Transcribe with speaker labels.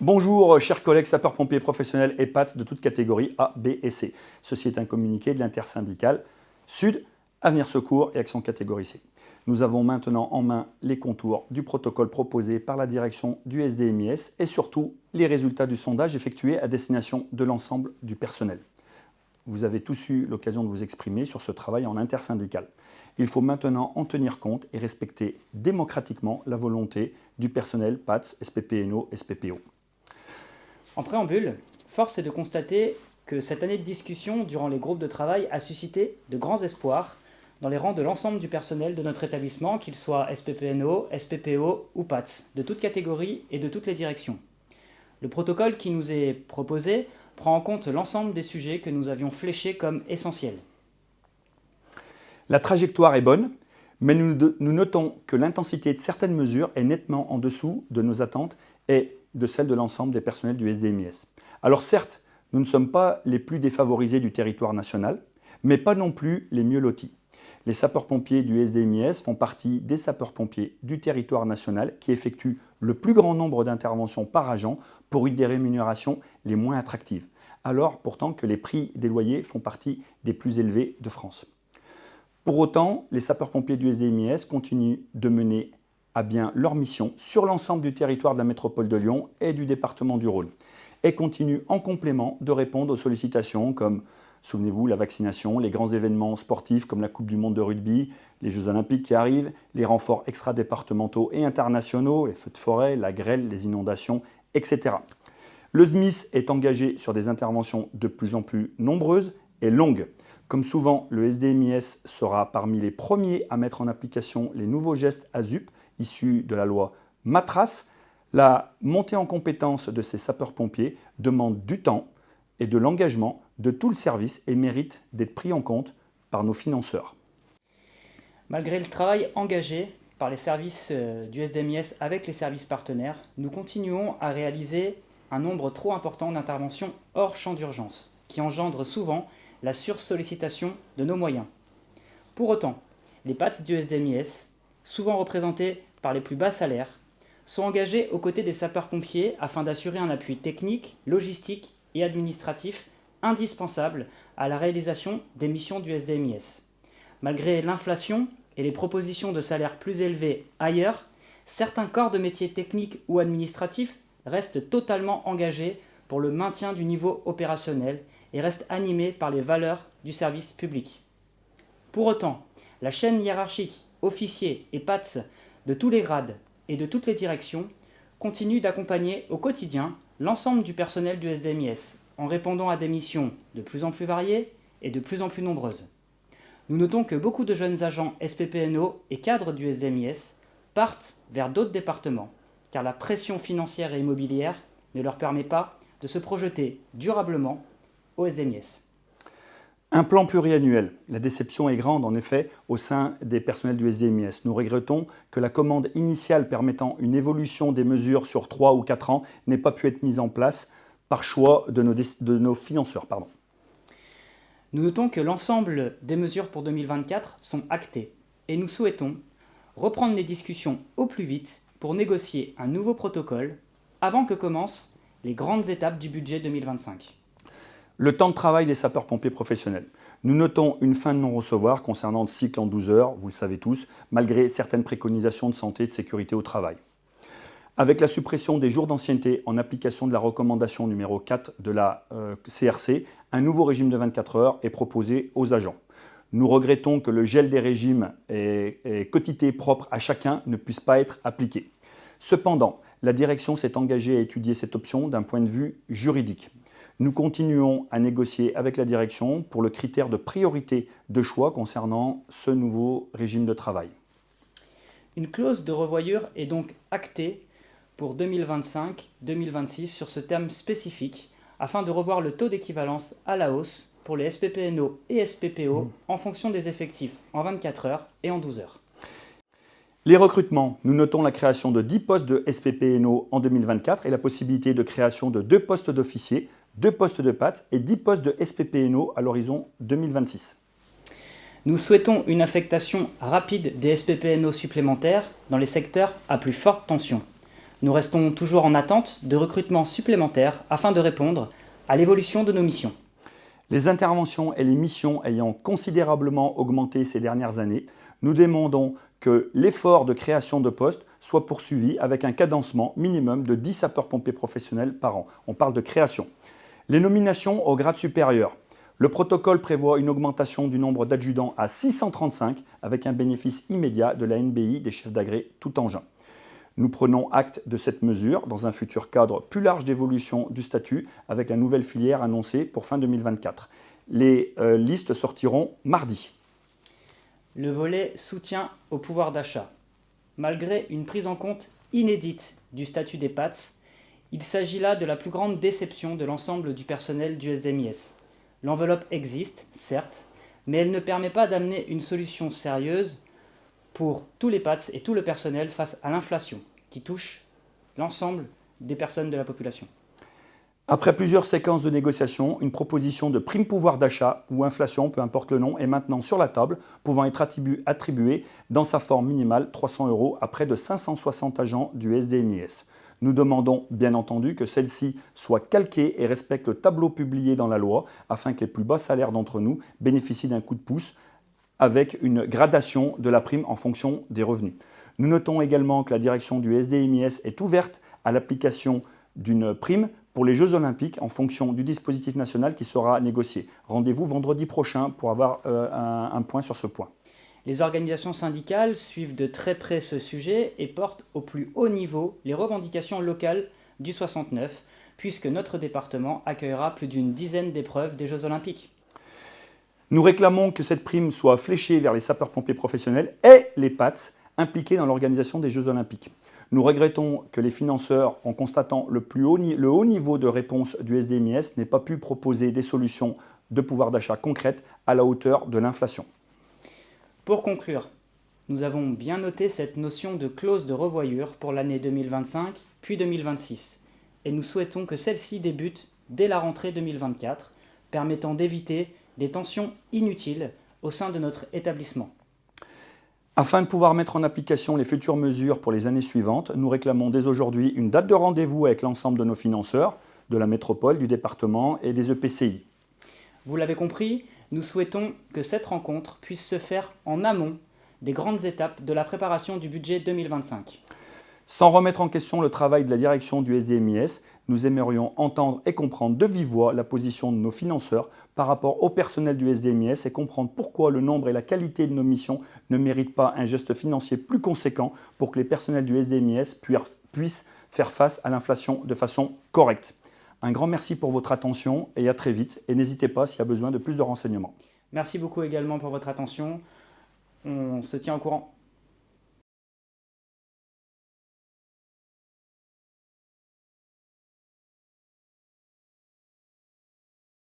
Speaker 1: Bonjour, chers collègues sapeurs-pompiers professionnels et PATS de toutes catégories A, B et C. Ceci est un communiqué de l'intersyndicale Sud, Avenir Secours et Action catégorie C. Nous avons maintenant en main les contours du protocole proposé par la direction du SDMIS et surtout les résultats du sondage effectué à destination de l'ensemble du personnel. Vous avez tous eu l'occasion de vous exprimer sur ce travail en intersyndical. Il faut maintenant en tenir compte et respecter démocratiquement la volonté du personnel PATS, SPPNO, SPPO.
Speaker 2: En préambule, force est de constater que cette année de discussion durant les groupes de travail a suscité de grands espoirs dans les rangs de l'ensemble du personnel de notre établissement, qu'il soit SPPNO, SPPO ou PATS, de toutes catégories et de toutes les directions. Le protocole qui nous est proposé prend en compte l'ensemble des sujets que nous avions fléchés comme essentiels.
Speaker 1: La trajectoire est bonne, mais nous notons que l'intensité de certaines mesures est nettement en dessous de nos attentes et de celle de l'ensemble des personnels du SDMIS. Alors certes, nous ne sommes pas les plus défavorisés du territoire national, mais pas non plus les mieux lotis. Les sapeurs-pompiers du SDMIS font partie des sapeurs-pompiers du territoire national qui effectuent le plus grand nombre d'interventions par agent pour une des rémunérations les moins attractives, alors pourtant que les prix des loyers font partie des plus élevés de France. Pour autant, les sapeurs-pompiers du SDMIS continuent de mener à bien leur mission sur l'ensemble du territoire de la métropole de Lyon et du département du Rhône et continuent en complément de répondre aux sollicitations comme, souvenez-vous, la vaccination, les grands événements sportifs comme la Coupe du monde de rugby, les Jeux olympiques qui arrivent, les renforts extra-départementaux et internationaux, les feux de forêt, la grêle, les inondations, etc. Le SMIS est engagé sur des interventions de plus en plus nombreuses et longues. Comme souvent, le SDMIS sera parmi les premiers à mettre en application les nouveaux gestes ASUP issus de la loi Matras. La montée en compétence de ces sapeurs-pompiers demande du temps et de l'engagement de tout le service et mérite d'être pris en compte par nos financeurs.
Speaker 2: Malgré le travail engagé par les services du SDMIS avec les services partenaires, nous continuons à réaliser un nombre trop important d'interventions hors champ d'urgence, qui engendrent souvent la sursollicitation de nos moyens. Pour autant, les PATS du SDMIS, souvent représentés par les plus bas salaires, sont engagés aux côtés des sapeurs-pompiers afin d'assurer un appui technique, logistique et administratif indispensable à la réalisation des missions du SDMIS. Malgré l'inflation et les propositions de salaires plus élevés ailleurs, certains corps de métiers techniques ou administratifs restent totalement engagés pour le maintien du niveau opérationnel et restent animés par les valeurs du service public. Pour autant, la chaîne hiérarchique, officiers et PATS de tous les grades et de toutes les directions continue d'accompagner au quotidien l'ensemble du personnel du SDMIS en répondant à des missions de plus en plus variées et de plus en plus nombreuses. Nous notons que beaucoup de jeunes agents SPPNO et cadres du SDMIS partent vers d'autres départements, car la pression financière et immobilière ne leur permet pas de se projeter durablement au SDMIS.
Speaker 1: Un plan pluriannuel. La déception est grande en effet au sein des personnels du SDMIS. Nous regrettons que la commande initiale permettant une évolution des mesures sur 3 ou 4 ans n'ait pas pu être mise en place par choix de nos financeurs.
Speaker 2: Nous notons que l'ensemble des mesures pour 2024 sont actées et nous souhaitons reprendre les discussions au plus vite pour négocier un nouveau protocole avant que commencent les grandes étapes du budget 2025.
Speaker 1: Le temps de travail des sapeurs-pompiers professionnels. Nous notons une fin de non-recevoir concernant le cycle en 12 heures, vous le savez tous, malgré certaines préconisations de santé et de sécurité au travail. Avec la suppression des jours d'ancienneté en application de la recommandation numéro 4 de la CRC, un nouveau régime de 24 heures est proposé aux agents. Nous regrettons que le gel des régimes et quotité propre à chacun ne puisse pas être appliqué. Cependant, la direction s'est engagée à étudier cette option d'un point de vue juridique. Nous continuons à négocier avec la direction pour le critère de priorité de choix concernant ce nouveau régime de travail.
Speaker 2: Une clause de revoyure est donc actée pour 2025-2026 sur ce terme spécifique afin de revoir le taux d'équivalence à la hausse pour les SPPNO et SPPO en fonction des effectifs en 24 heures et en 12 heures.
Speaker 1: Les recrutements, nous notons la création de 10 postes de SPPNO en 2024 et la possibilité de création de 2 postes d'officiers, 2 postes de PATS et 10 postes de SPPNO à l'horizon 2026.
Speaker 2: Nous souhaitons une affectation rapide des SPPNO supplémentaires dans les secteurs à plus forte tension. Nous restons toujours en attente de recrutements supplémentaires afin de répondre à l'évolution de nos missions.
Speaker 1: Les interventions et les missions ayant considérablement augmenté ces dernières années, nous demandons que l'effort de création de postes soit poursuivi avec un cadencement minimum de 10 sapeurs-pompiers professionnels par an. On parle de création. Les nominations au grade supérieur. Le protocole prévoit une augmentation du nombre d'adjudants à 635 avec un bénéfice immédiat de la NBI des chefs d'agré tout engin. Nous prenons acte de cette mesure dans un futur cadre plus large d'évolution du statut avec la nouvelle filière annoncée pour fin 2024. Les listes sortiront mardi.
Speaker 2: Le volet soutien au pouvoir d'achat. Malgré une prise en compte inédite du statut des PATS, il s'agit là de la plus grande déception de l'ensemble du personnel du SDMIS. L'enveloppe existe, certes, mais elle ne permet pas d'amener une solution sérieuse pour tous les PATS et tout le personnel face à l'inflation qui touche l'ensemble des personnes de la population.
Speaker 1: Après plusieurs séquences de négociations, une proposition de prime pouvoir d'achat ou inflation, peu importe le nom, est maintenant sur la table, pouvant être attribuée dans sa forme minimale 300 € à près de 560 agents du SDMIS. Nous demandons bien entendu que celle-ci soit calquée et respecte le tableau publié dans la loi afin que les plus bas salaires d'entre nous bénéficient d'un coup de pouce avec une gradation de la prime en fonction des revenus. Nous notons également que la direction du SDMIS est ouverte à l'application d'une prime pour les Jeux Olympiques en fonction du dispositif national qui sera négocié. Rendez-vous vendredi prochain pour avoir un point sur ce point.
Speaker 2: Les organisations syndicales suivent de très près ce sujet et portent au plus haut niveau les revendications locales du 69, puisque notre département accueillera plus d'une dizaine d'épreuves des Jeux Olympiques.
Speaker 1: Nous réclamons que cette prime soit fléchée vers les sapeurs-pompiers professionnels et les PATS impliqués dans l'organisation des Jeux Olympiques. Nous regrettons que les financeurs, en constatant le haut niveau de réponse du SDMIS, n'aient pas pu proposer des solutions de pouvoir d'achat concrètes à la hauteur de l'inflation.
Speaker 2: Pour conclure, nous avons bien noté cette notion de clause de revoyure pour l'année 2025 puis 2026 et nous souhaitons que celle-ci débute dès la rentrée 2024, permettant d'éviter des tensions inutiles au sein de notre établissement.
Speaker 1: Afin de pouvoir mettre en application les futures mesures pour les années suivantes, nous réclamons dès aujourd'hui une date de rendez-vous avec l'ensemble de nos financeurs, de la métropole, du département et des EPCI.
Speaker 2: Vous l'avez compris, nous souhaitons que cette rencontre puisse se faire en amont des grandes étapes de la préparation du budget 2025.
Speaker 1: Sans remettre en question le travail de la direction du SDMIS, nous aimerions entendre et comprendre de vive voix la position de nos financeurs par rapport au personnel du SDMIS et comprendre pourquoi le nombre et la qualité de nos missions ne méritent pas un geste financier plus conséquent pour que les personnels du SDMIS puissent faire face à l'inflation de façon correcte. Un grand merci pour votre attention et à très vite. Et n'hésitez pas s'il y a besoin de plus de renseignements.
Speaker 2: Merci beaucoup également pour votre attention. On se tient au courant.